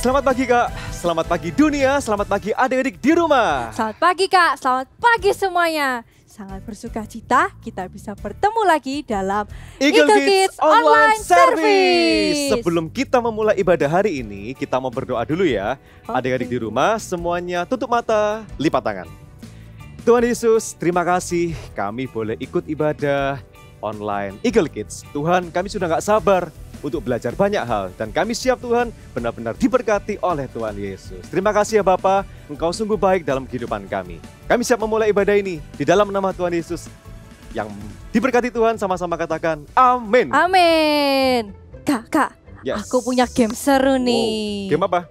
Selamat pagi Kak, selamat pagi dunia, selamat pagi adik-adik di rumah. Selamat pagi Kak, selamat pagi semuanya. Sangat bersuka cita kita bisa bertemu lagi dalam Eagle Kids Online Service. Service. Sebelum kita memulai ibadah hari ini, kita mau berdoa dulu ya. Oke. Adik-adik di rumah semuanya tutup mata, lipat tangan. Tuhan Yesus, terima kasih kami boleh ikut ibadah online Eagle Kids. Tuhan, kami sudah gak sabar untuk belajar banyak hal. Dan kami siap Tuhan benar-benar diberkati oleh Tuhan Yesus. Terima kasih ya Bapa, Engkau sungguh baik dalam kehidupan kami. Kami siap memulai ibadah ini di dalam nama Tuhan Yesus. Yang diberkati Tuhan, sama-sama katakan amin. Amin. Kak, Yes. aku punya game seru nih. Game apa?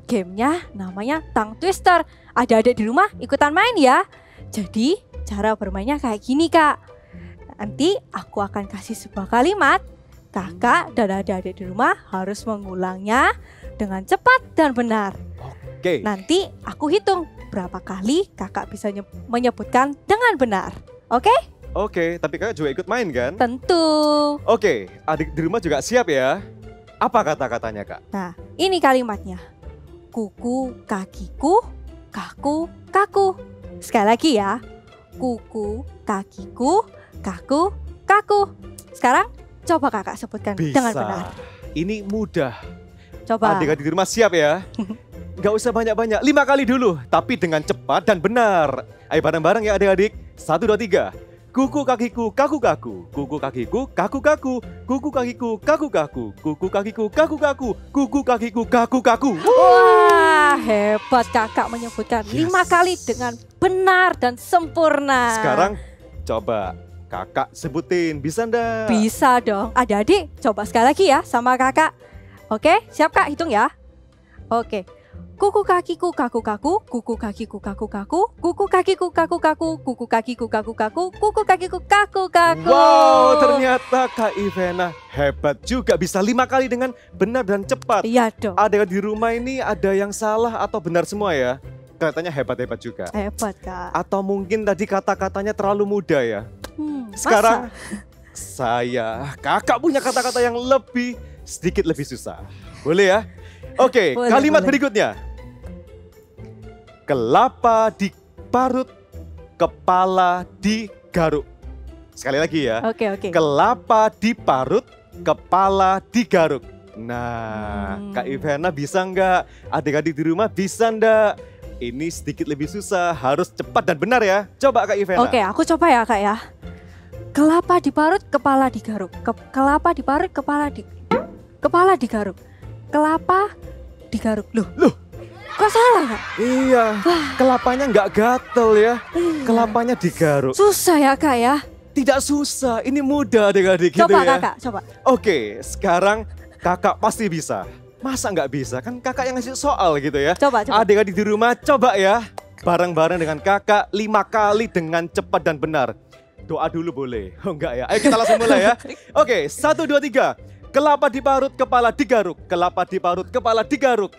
Gamenya namanya Tongue Twister. Adik-adik di rumah ikutan main ya. Jadi cara bermainnya kayak gini Kak. Nanti aku akan kasih sebuah kalimat. Kakak dan adik-adik di rumah harus mengulangnya dengan cepat dan benar. Oke. Nanti aku hitung berapa kali kakak bisa menyebutkan dengan benar. Oke? Oke, tapi kakak juga ikut main kan? Tentu. Oke, adik di rumah juga siap ya? Apa kata-katanya Kak? Nah, ini kalimatnya. Kuku kakiku, kaku kaku. Sekali lagi ya. Kuku kakiku, kaku kaku. Sekarang coba kakak sebutkan dengan benar. Ini mudah. Coba. Adik-adik di rumah siap ya? Gak usah banyak-banyak, 5 kali dulu. Tapi dengan cepat dan benar. Ayo bareng-bareng ya adik-adik. 1, 2, 3. Kuku kakiku kaku kaku. Kuku kakiku kaku kaku. Kuku kakiku kaku kaku. Kuku kakiku kaku kaku. Kuku kakiku kaku kaku. Wah, hebat kakak menyebutkan 5 Yes. kali dengan benar dan sempurna. Sekarang coba kakak sebutin, bisa ndak? Bisa dong. Adik-adik, coba sekali lagi ya sama kakak. Oke, siap kak, hitung ya. Oke. Kuku kakiku kaku kaku, kuku kakiku kaku kaku, kuku kakiku kaku kaku, kuku kakiku kaku kaku, kuku kakiku kaku kaku. Wow, ternyata Kak Ivena hebat juga, bisa 5 kali dengan benar dan cepat. Iya dong. Ada di rumah ini ada yang salah atau benar semua ya? Kelihatannya hebat-hebat juga. Hebat kak. Atau mungkin tadi kata-katanya terlalu mudah ya? Masa? Sekarang kakak punya kata-kata yang sedikit lebih susah. Boleh ya? Oke, Boleh, kalimat boleh. berikutnya. Kelapa diparut, kepala digaruk. Sekali lagi ya. Oke. Kelapa diparut, kepala digaruk. Nah, Kak Ivena bisa nggak? Adik-adik di rumah bisa nggak? Ini sedikit lebih susah, harus cepat dan benar ya. Coba Kak Ivena. Oke, aku coba ya kak ya. Kelapa diparut, kepala digaruk. Kelapa diparut, kepala digaruk. Kelapa digaruk. Loh, kok salah kak? Iya, kelapanya nggak gatel ya. Iya. Kelapanya digaruk. Susah ya kak ya. Tidak susah, ini mudah adik-adik gitu Coba ya. kakak, coba. Oke, sekarang kakak pasti bisa. Masa nggak bisa? Kan kakak yang ngasih soal gitu ya. Coba. Adik-adik di rumah coba ya. Bareng-bareng dengan kakak 5 kali dengan cepat dan benar. Doa dulu boleh? Oh enggak ya? Ayo kita langsung mulai ya. Oke, 1, 2, 3. Kelapa diparut, kepala digaruk. Kelapa diparut, kepala digaruk.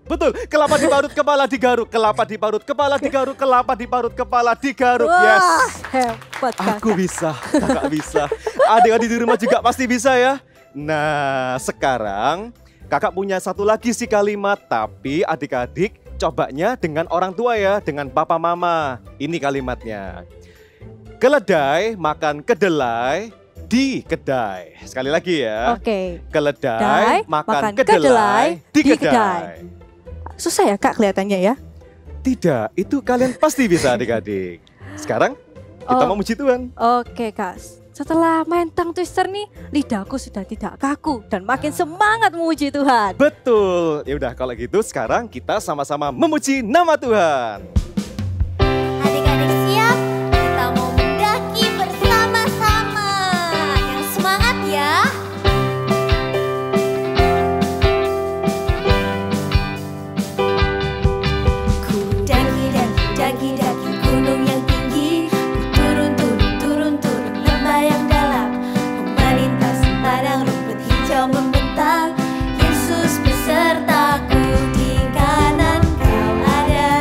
Betul, kelapa diparut, kepala digaruk. Kelapa diparut, kepala digaruk. Kelapa diparut, kepala digaruk. Yes. Wah, hebat kakak. Aku bisa, kakak bisa. Adik-adik di rumah juga pasti bisa ya. Nah, sekarang kakak punya satu lagi sih kalimat. Tapi adik-adik cobanya dengan orang tua ya, dengan papa mama. Ini kalimatnya. Keledai makan kedelai di kedai. Sekali lagi ya. Oke. Keledai makan kedelai kedelai di di kedai. Susah ya kak kelihatannya ya. Tidak, itu kalian pasti bisa adik-adik. Sekarang kita Oh. memuji Tuhan. Oke kak. Setelah main Tongue Twister nih, lidahku sudah tidak kaku dan makin semangat memuji Tuhan. Betul. Ya udah kalau gitu sekarang kita sama-sama memuji nama Tuhan. Adik-adik siap? Kita mau mendaki bersama-sama. Yang semangat ya. Ku daki gunung yang tinggi. Ku turun lembah yang dalam. Ku melintasi padang rumput hijau membentang. Yesus besertaku, di kanan kau ada.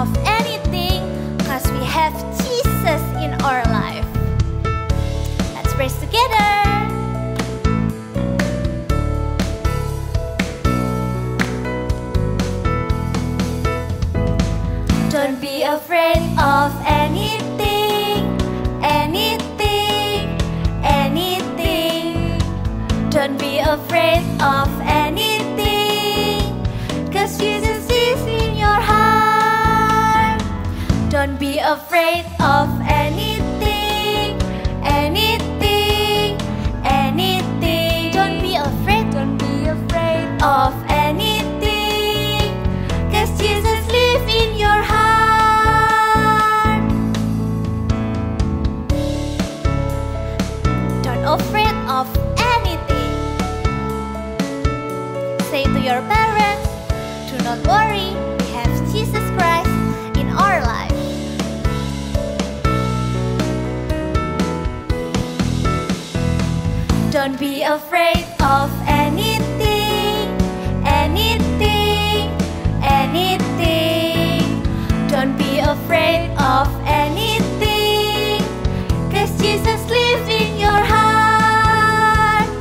of anything, 'cause we have Jesus in our life. Let's praise together. Don't be afraid of anything, anything, anything. Don't be afraid of anything, 'cause Jesus is in your heart. Don't be afraid of anything, anything, anything. Don't be afraid of anything, 'cause Jesus lives in your heart. Don't afraid of anything. Say to your parents, do not worry, we have Jesus Christ in our life. Don't be afraid of anything, anything, anything. Don't be afraid of anything, 'cause Jesus lives in your heart.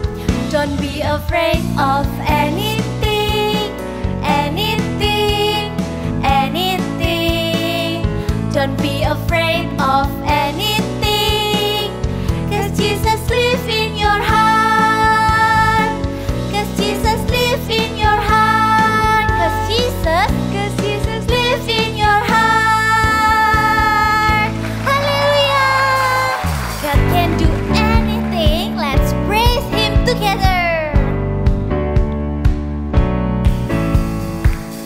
Don't be afraid of anything, anything, anything. Don't be afraid of anything, 'cause Jesus lives in your heart. 'Cause Jesus lives in your heart. 'Cause Jesus lives in your heart. Hallelujah. God can do anything. Let's praise Him together.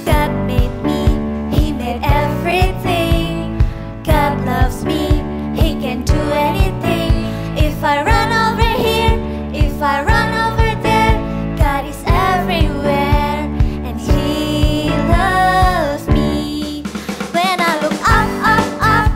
God made me, He made everything. God loves me, He can do anything. If I run over here, if I run over there, God is everywhere and He loves me. When I look up, up, up,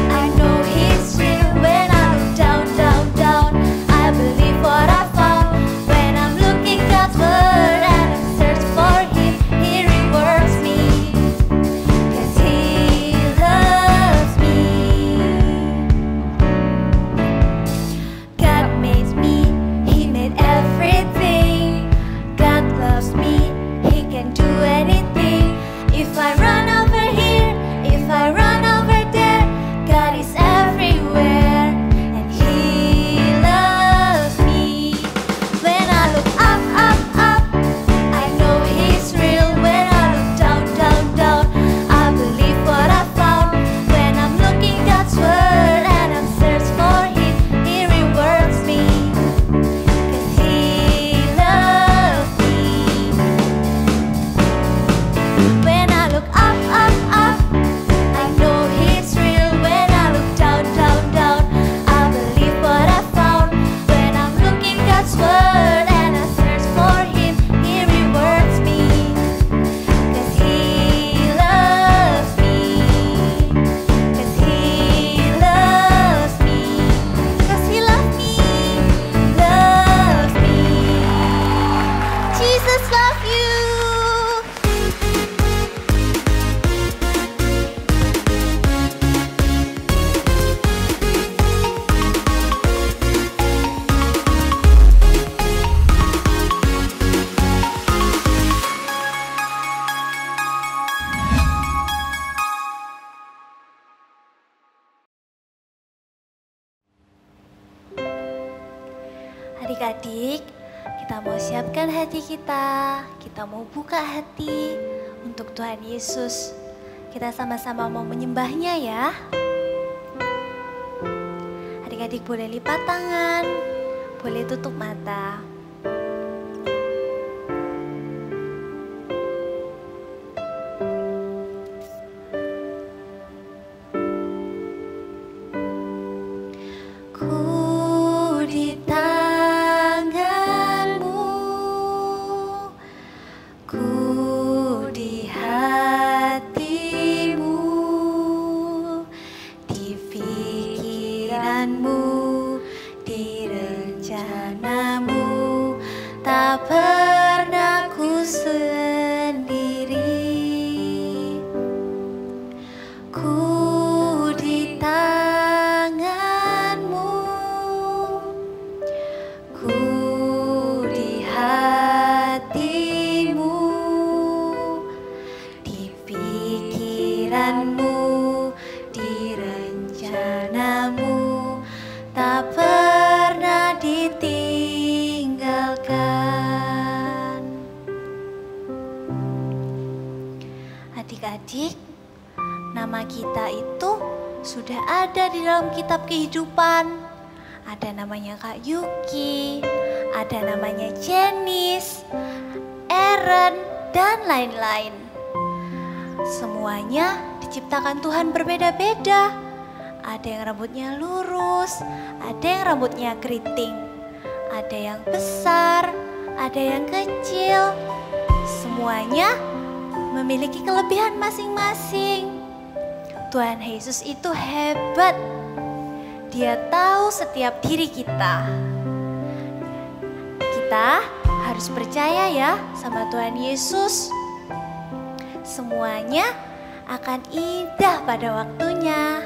I know He's real. When I look down, down, down, I believe what I found. When I'm looking God's word and I'm searching for Him, He rewards me, 'cause He loves me. God made me, He made everything. God loves me, He can do anything. If I run over here, if I run over there, God is everywhere and He loves me. When I look up, up, up, I know He's real. When I look down, down, down, I believe what I found. When I'm looking God's word and I'm searching for Him, He rewards me, 'cause He loves me. When I look up, up, up, I know He's real. When I look down, down, down, I believe what I found. When I'm looking God's word and I search for Him, He rewards me, 'cause He loves me, 'cause He loves me, 'cause He loves me, loves me. Jesus loves you. Adik-adik, kita mau siapkan hati kita. Kita mau buka hati untuk Tuhan Yesus. Kita sama-sama mau menyembahnya ya. Adik-adik boleh lipat tangan, boleh tutup mata. Ku di tanganmu, ku di hatimu, di pikiranmu, di rencanamu. Adik-adik, nama kita itu sudah ada di dalam kitab kehidupan. Ada namanya Kak Yuki, ada namanya Janice, Aaron, dan lain-lain. Semuanya diciptakan Tuhan berbeda-beda. Ada yang rambutnya lurus, ada yang rambutnya keriting, ada yang besar, ada yang kecil. Semuanya memiliki kelebihan masing-masing. Tuhan Yesus itu hebat. Dia tahu setiap diri kita. Kita harus percaya ya sama Tuhan Yesus. Semuanya akan indah pada waktunya.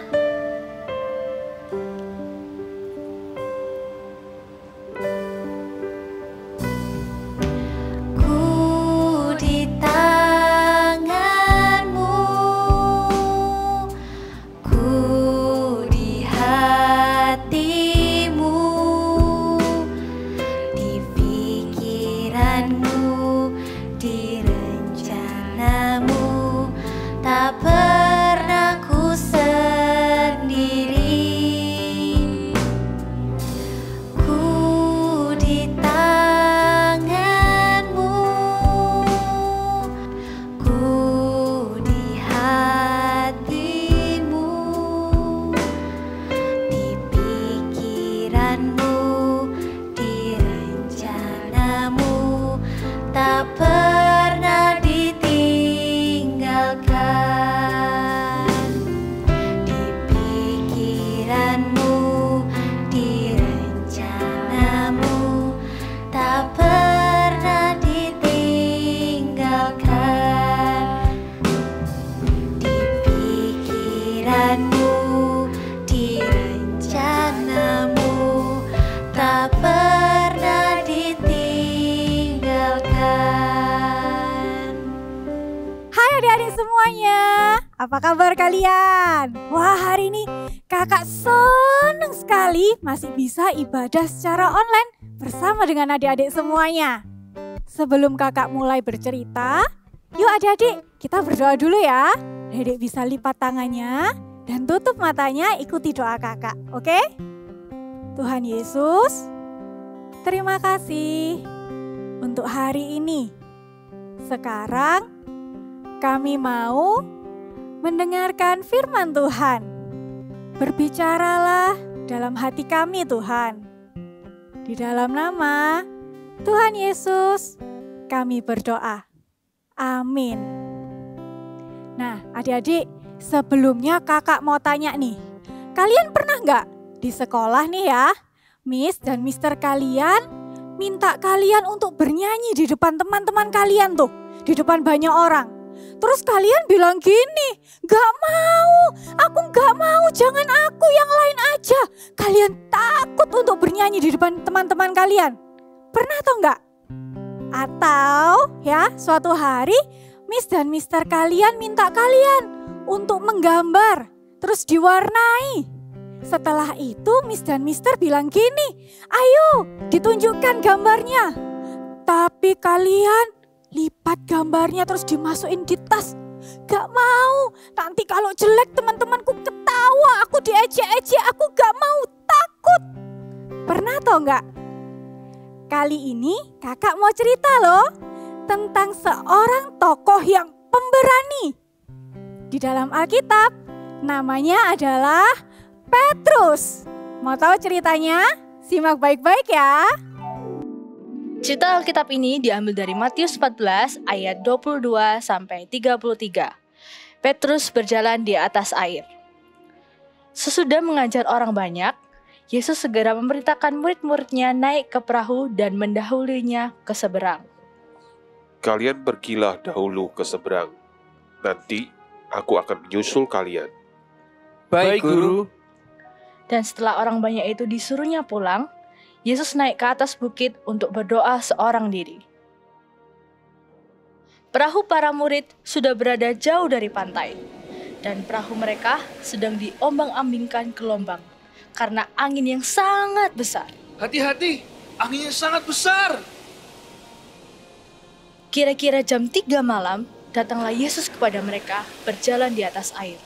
Apa kabar kalian? Wah, hari ini kakak seneng sekali masih bisa ibadah secara online bersama dengan adik-adik semuanya. Sebelum kakak mulai bercerita, yuk adik-adik kita berdoa dulu ya. Adik bisa lipat tangannya dan tutup matanya, ikuti doa kakak, oke? Tuhan Yesus, terima kasih untuk hari ini. Sekarang kami mau mendengarkan firman Tuhan. Berbicaralah dalam hati kami Tuhan. Di dalam nama Tuhan Yesus kami berdoa. Amin. Nah adik-adik, sebelumnya kakak mau tanya nih. Kalian pernah nggak di sekolah nih ya, Miss dan Mister kalian minta kalian untuk bernyanyi di depan teman-teman kalian tuh, di depan banyak orang. Terus kalian bilang gini, gak mau, aku gak mau, jangan aku, yang lain aja. Kalian takut untuk bernyanyi di depan teman-teman kalian. Pernah atau enggak? Atau ya suatu hari Miss dan Mister kalian minta kalian untuk menggambar, terus diwarnai. Setelah itu Miss dan Mister bilang gini, ayo ditunjukkan gambarnya. Tapi kalian lipat gambarnya terus dimasukin di tas. Gak mau, nanti kalau jelek teman-temanku ketawa, aku diejek-ejek, aku gak mau, takut. Pernah atau enggak? Kali ini kakak mau cerita loh tentang seorang tokoh yang pemberani. Di dalam Alkitab namanya adalah Petrus. Mau tahu ceritanya? Simak baik-baik ya. Cerita Alkitab ini diambil dari Matius 14 ayat 22 sampai 33. Petrus berjalan di atas air. Sesudah mengajar orang banyak, Yesus segera memerintahkan murid-muridnya naik ke perahu dan mendahulinya ke seberang. Kalian pergilah dahulu ke seberang. Nanti aku akan menyusul kalian. Baik, Guru. Dan setelah orang banyak itu disuruhnya pulang, Yesus naik ke atas bukit untuk berdoa seorang diri. Perahu para murid sudah berada jauh dari pantai, dan perahu mereka sedang diombang-ambingkan gelombang karena angin yang sangat besar. Hati-hati, anginnya sangat besar. Kira-kira jam 3 malam, datanglah Yesus kepada mereka berjalan di atas air.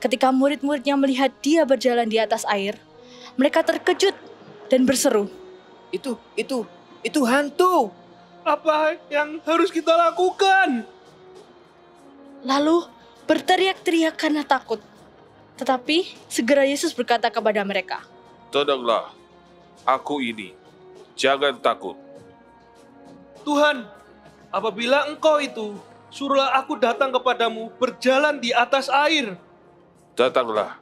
Ketika murid-muridnya melihat dia berjalan di atas air, mereka terkejut dan berseru, Itu hantu. Apa yang harus kita lakukan? lalu berteriak-teriak karena takut. Tetapi segera Yesus berkata kepada mereka, Tenanglah, aku ini. Jangan takut. Tuhan, apabila Engkau itu, suruhlah aku datang kepadamu berjalan di atas air. Datanglah.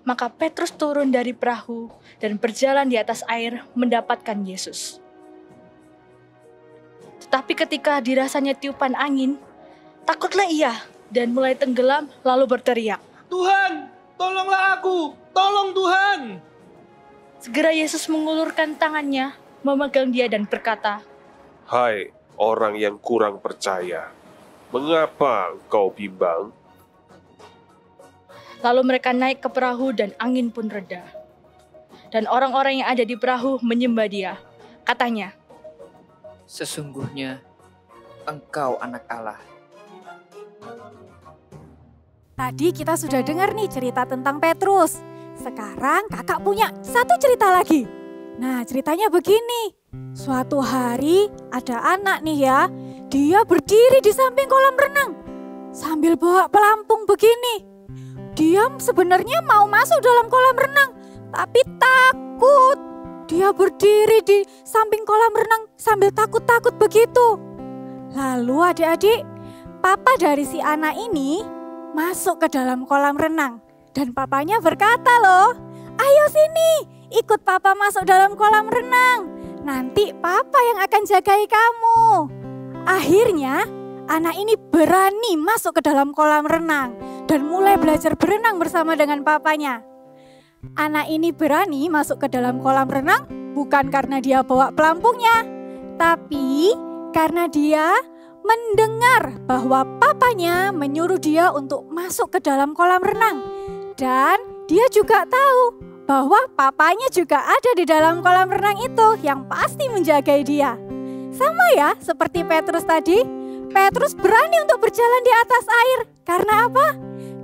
Maka Petrus turun dari perahu dan berjalan di atas air mendapatkan Yesus. Tetapi ketika dirasanya tiupan angin, takutlah ia dan mulai tenggelam lalu berteriak, Tuhan, tolonglah aku, tolong Tuhan. Segera Yesus mengulurkan tangannya, memegang dia dan berkata, Hai orang yang kurang percaya, mengapa engkau bimbang? Lalu mereka naik ke perahu dan angin pun reda. Dan orang-orang yang ada di perahu menyembah dia. Katanya, Sesungguhnya Engkau anak Allah. Tadi kita sudah dengar nih cerita tentang Petrus. Sekarang kakak punya satu cerita lagi. Nah, ceritanya begini. Suatu hari ada anak nih ya. Dia berdiri di samping kolam renang sambil bawa pelampung begini. Dia sebenarnya mau masuk dalam kolam renang, tapi takut. Dia berdiri di samping kolam renang sambil takut-takut begitu. Lalu adik-adik, papa dari si anak ini masuk ke dalam kolam renang. Dan papanya berkata loh, ayo sini, ikut papa masuk dalam kolam renang. Nanti papa yang akan jagai kamu. Akhirnya anak ini berani masuk ke dalam kolam renang dan mulai belajar berenang bersama dengan papanya. Anak ini berani masuk ke dalam kolam renang bukan karena dia bawa pelampungnya, tapi karena dia mendengar bahwa papanya menyuruh dia untuk masuk ke dalam kolam renang. Dan dia juga tahu bahwa papanya juga ada di dalam kolam renang itu yang pasti menjagai dia. Sama ya seperti Petrus tadi, Petrus berani untuk berjalan di atas air. Karena apa?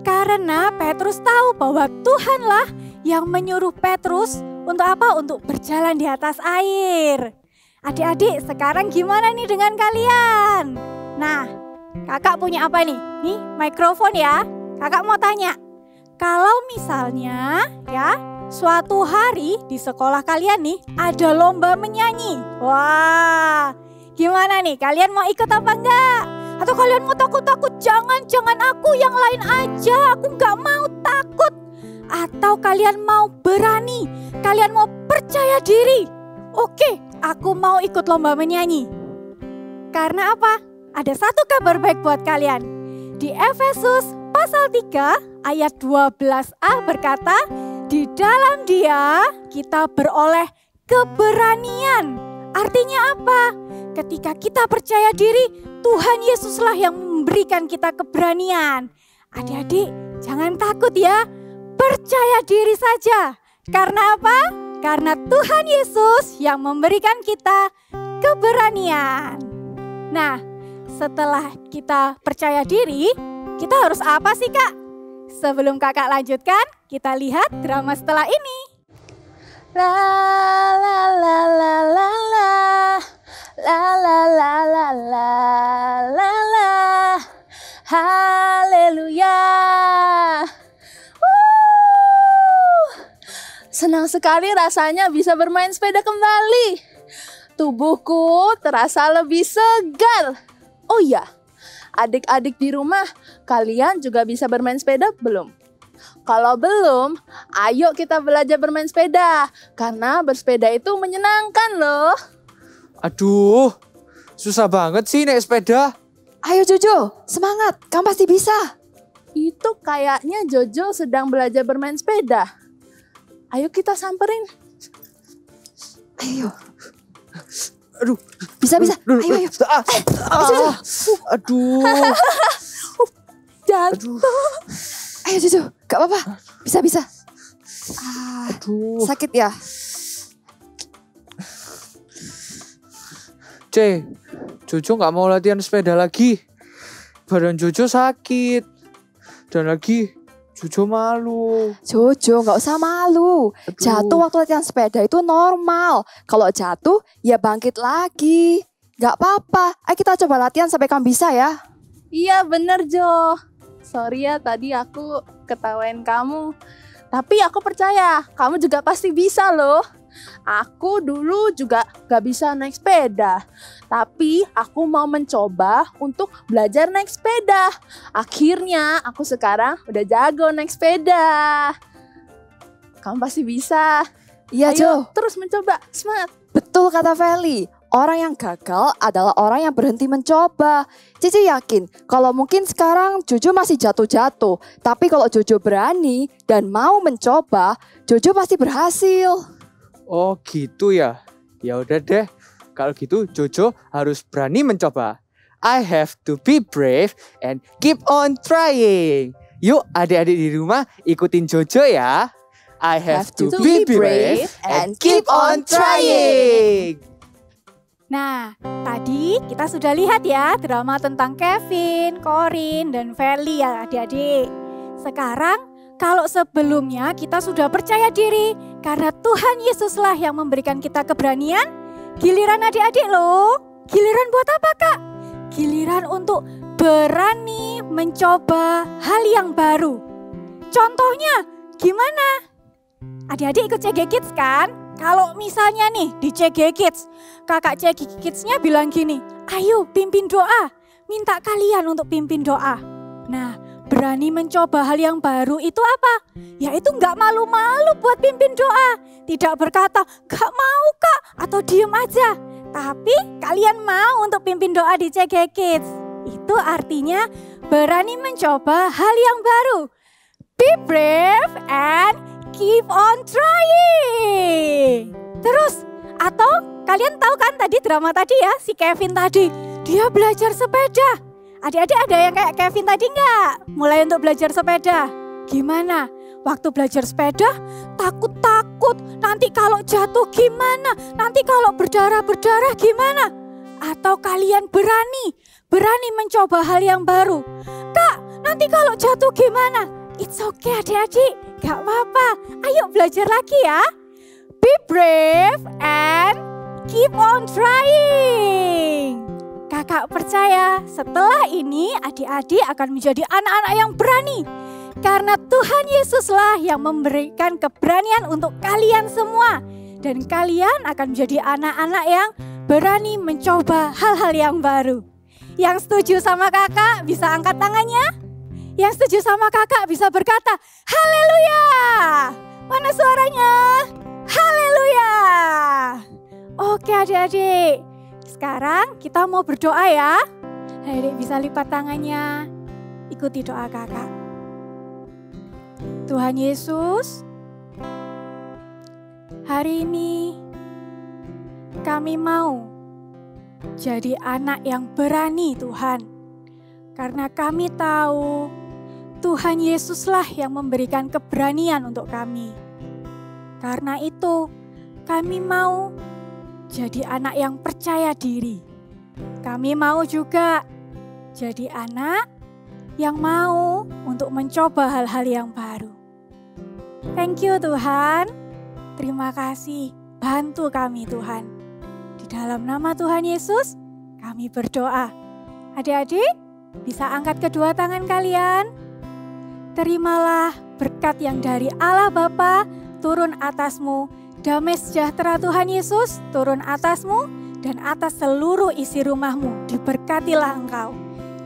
Karena Petrus tahu bahwa Tuhanlah yang menyuruh Petrus untuk apa? Untuk berjalan di atas air. Adik-adik, sekarang gimana nih dengan kalian? Nah, kakak punya apa nih? Nih, mikrofon ya. Kakak mau tanya. Kalau misalnya ya, suatu hari di sekolah kalian nih ada lomba menyanyi. Wah, gimana nih? Kalian mau ikut apa enggak? Atau kalian mau takut-takut? Jangan aku, yang lain aja. Aku enggak mau takut. Atau kalian mau berani? Kalian mau percaya diri? Oke, aku mau ikut lomba menyanyi. Karena apa? Ada satu kabar baik buat kalian. Di Efesus pasal 3 ayat 12a berkata, di dalam Dia kita beroleh keberanian. Artinya apa? Ketika kita percaya diri, Tuhan Yesuslah yang memberikan kita keberanian. Adik-adik, jangan takut ya. Percaya diri saja. Karena apa? Karena Tuhan Yesus yang memberikan kita keberanian. Nah, setelah kita percaya diri, kita harus apa sih, Kak? Sebelum kakak lanjutkan, kita lihat drama setelah ini. La la la la la la la la la la la la la haleluya. Senang sekali rasanya bisa bermain sepeda kembali. Tubuhku terasa lebih segar. Oh iya, adik-adik di rumah, kalian juga bisa bermain sepeda belum? Kalau belum, ayo kita belajar bermain sepeda. Karena bersepeda itu menyenangkan loh. Aduh, susah banget sih naik sepeda. Ayo Jojo, semangat, kamu pasti bisa. Itu kayaknya Jojo sedang belajar bermain sepeda. Ayo kita samperin. Ayo. Aduh, Bisa. Ayo. Aduh. Jatuh. Ayo Jojo, gak apa-apa. Bisa. Aduh. Sakit ya? C, Jojo gak mau latihan sepeda lagi. badan Jojo sakit. Dan lagi Jojo malu. Jojo, nggak usah malu. Aduh. Jatuh waktu latihan sepeda itu normal. Kalau jatuh, ya bangkit lagi. Nggak apa-apa. Ayo kita coba latihan sampai kamu bisa ya. Iya bener Jo. Sorry ya tadi aku ketawain kamu. Tapi aku percaya kamu juga pasti bisa loh. Aku dulu juga gak bisa naik sepeda. Tapi aku mau mencoba untuk belajar naik sepeda. Akhirnya aku sekarang udah jago naik sepeda. Kamu pasti bisa. Iya Jo. Ayo terus mencoba, semangat. Betul kata Feli. Orang yang gagal adalah orang yang berhenti mencoba. Cici yakin kalau mungkin sekarang Jojo masih jatuh-jatuh. Tapi kalau Jojo berani dan mau mencoba, Jojo pasti berhasil. Oh gitu ya. Ya udah deh. Kalau gitu Jojo harus berani mencoba. I have to be brave and keep on trying. Yuk adik-adik di rumah ikutin Jojo ya. I have to be brave and keep on trying. Nah, tadi kita sudah lihat ya drama tentang Kevin, Corin, dan Feli ya adik-adik. Sekarang kalau sebelumnya kita sudah percaya diri karena Tuhan Yesuslah yang memberikan kita keberanian, giliran adik-adik loh. Giliran buat apa Kak? Giliran untuk berani mencoba hal yang baru. Contohnya gimana? Adik-adik ikut CG Kids kan? Kalau misalnya nih di CG Kids, kakak CG Kids-nya bilang gini, ayo pimpin doa, minta kalian untuk pimpin doa. Nah, berani mencoba hal yang baru itu apa? Yaitu nggak malu-malu buat pimpin doa. Tidak berkata, gak mau Kak, atau diem aja. Tapi kalian mau untuk pimpin doa di CG Kids. Itu artinya berani mencoba hal yang baru. Be brave and keep on trying. Terus, atau kalian tahu kan tadi drama tadi ya, si Kevin tadi, dia belajar sepeda. Adik-adik ada yang kayak Kevin tadi nggak? Mulai untuk belajar sepeda. Gimana? Waktu belajar sepeda, takut-takut. Nanti kalau jatuh gimana? Nanti kalau berdarah-berdarah gimana? Atau kalian berani mencoba hal yang baru. Kak, nanti kalau jatuh gimana? It's okay adik-adik, gak apa-apa. Ayo belajar lagi ya. Be brave and keep on trying. Kakak percaya setelah ini adik-adik akan menjadi anak-anak yang berani. Karena Tuhan Yesuslah yang memberikan keberanian untuk kalian semua. Dan kalian akan menjadi anak-anak yang berani mencoba hal-hal yang baru. Yang setuju sama kakak bisa angkat tangannya. Yang setuju sama kakak bisa berkata, haleluya. Mana suaranya? Haleluya. Oke adik-adik, sekarang kita mau berdoa ya. Adik bisa lipat tangannya, ikuti doa kakak. Tuhan Yesus, hari ini kami mau jadi anak yang berani Tuhan. Karena kami tahu Tuhan Yesuslah yang memberikan keberanian untuk kami. Karena itu kami mau jadi anak yang percaya diri. Kami mau juga jadi anak yang mau untuk mencoba hal-hal yang baru. Thank you Tuhan. Terima kasih, bantu kami Tuhan. Di dalam nama Tuhan Yesus kami berdoa. Adik-adik bisa angkat kedua tangan kalian. Terimalah berkat yang dari Allah Bapa turun atasmu. Damai sejahtera Tuhan Yesus turun atasmu dan atas seluruh isi rumahmu. Diberkatilah engkau.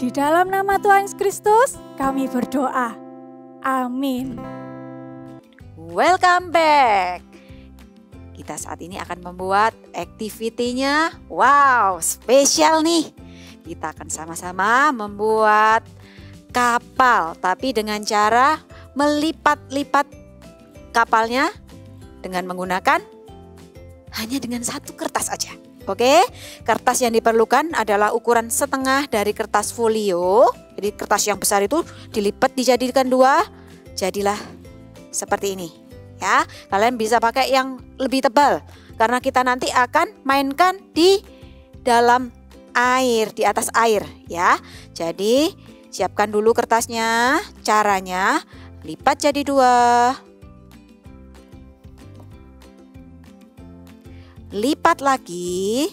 Di dalam nama Tuhan Yesus Kristus kami berdoa. Amin. Welcome back. Kita saat ini akan membuat activity-nya. Wow, spesial nih. Kita akan sama-sama membuat kapal, tapi dengan cara melipat-lipat kapalnya dengan menggunakan hanya dengan satu kertas aja. Oke, kertas yang diperlukan adalah ukuran setengah dari kertas folio. Jadi kertas yang besar itu dilipat dijadikan dua, jadilah seperti ini. Ya, kalian bisa pakai yang lebih tebal karena kita nanti akan mainkan di dalam air, di atas air ya. Jadi Siapkan dulu kertasnya. Caranya lipat jadi 2. Lipat lagi.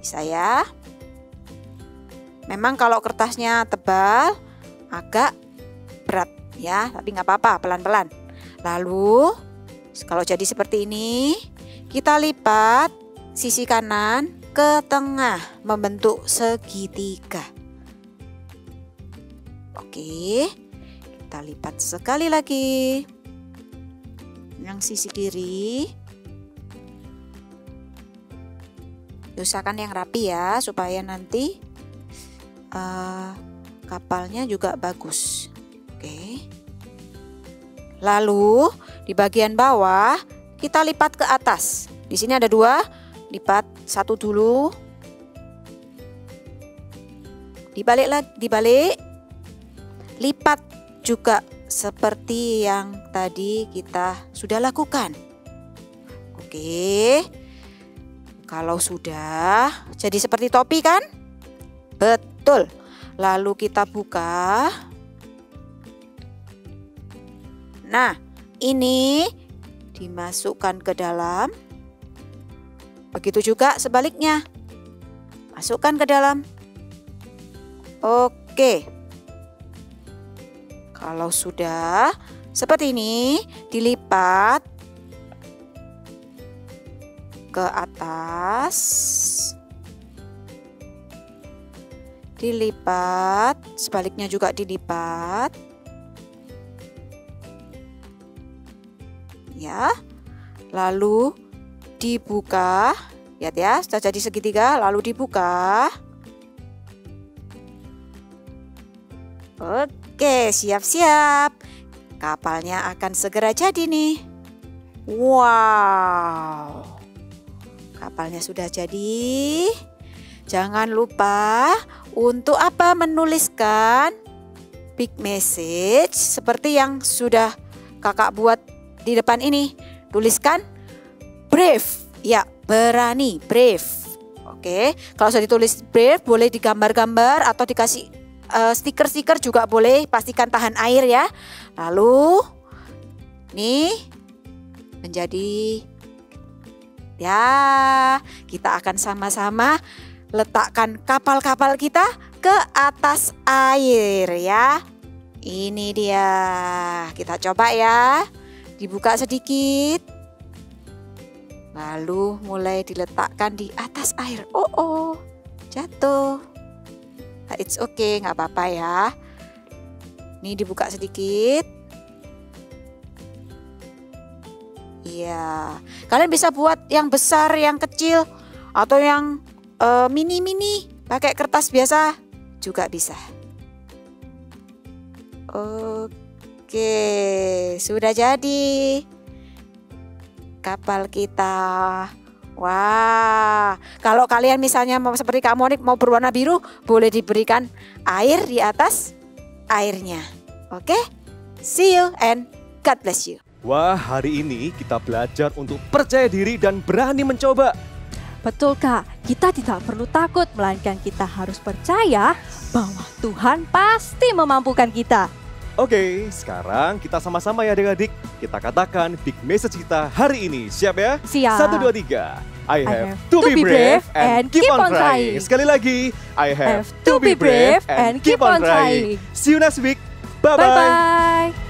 Bisa ya. Memang kalau kertasnya tebal agak berat ya, tapi nggak apa-apa, pelan-pelan. Lalu kalau jadi seperti ini, kita lipat sisi kanan ke tengah membentuk segitiga. Oke, kita lipat sekali lagi. Yang sisi kiri. Usahakan yang rapi ya, supaya nanti kapalnya juga bagus. Oke. Lalu di bagian bawah kita lipat ke atas. Di sini ada 2. Lipat 1 dulu, dibalik, lipat juga seperti yang tadi kita sudah lakukan. Oke, kalau sudah jadi seperti topi kan? Betul. Lalu kita buka. Nah, ini dimasukkan ke dalam. Begitu juga sebaliknya. Masukkan ke dalam. Oke. Kalau sudah seperti ini, dilipat ke atas. Dilipat, sebaliknya juga dilipat. Ya. Lalu dibuka, lihat ya, sudah jadi segitiga, lalu dibuka. Oke, siap-siap. Kapalnya akan segera jadi nih. Wow, kapalnya sudah jadi. Jangan lupa untuk apa? Menuliskan big message seperti yang sudah kakak buat di depan ini. Tuliskan brave, ya, berani, brave. Oke, kalau sudah ditulis brave boleh digambar-gambar atau dikasih stiker-stiker juga boleh. Pastikan tahan air ya. Lalu nih menjadi, ya, kita akan sama-sama letakkan kapal-kapal kita ke atas air ya. Ini dia, kita coba ya. Dibuka sedikit. Lalu mulai diletakkan di atas air. Oh, jatuh. Nah, it's okay, nggak apa-apa ya. Ini dibuka sedikit. Iya, kalian bisa buat yang besar, yang kecil, atau yang mini-mini. Pakai kertas biasa juga bisa. Oke, sudah jadi kapal kita. Wah, kalau kalian misalnya mau seperti Kak Monik mau berwarna biru, boleh diberikan air di atas airnya. Oke, see you and God bless you. Wah, hari ini kita belajar untuk percaya diri dan berani mencoba. Betul Kak, kita tidak perlu takut, melainkan kita harus percaya bahwa Tuhan pasti memampukan kita. Oke, sekarang kita sama-sama ya adik-adik. Kita katakan big message kita hari ini. Siap ya? Siap. 1, 2, 3. I have to be brave and keep on trying. Sekali lagi, I have to be brave and keep on trying. See you next week. Bye-bye. Bye-bye.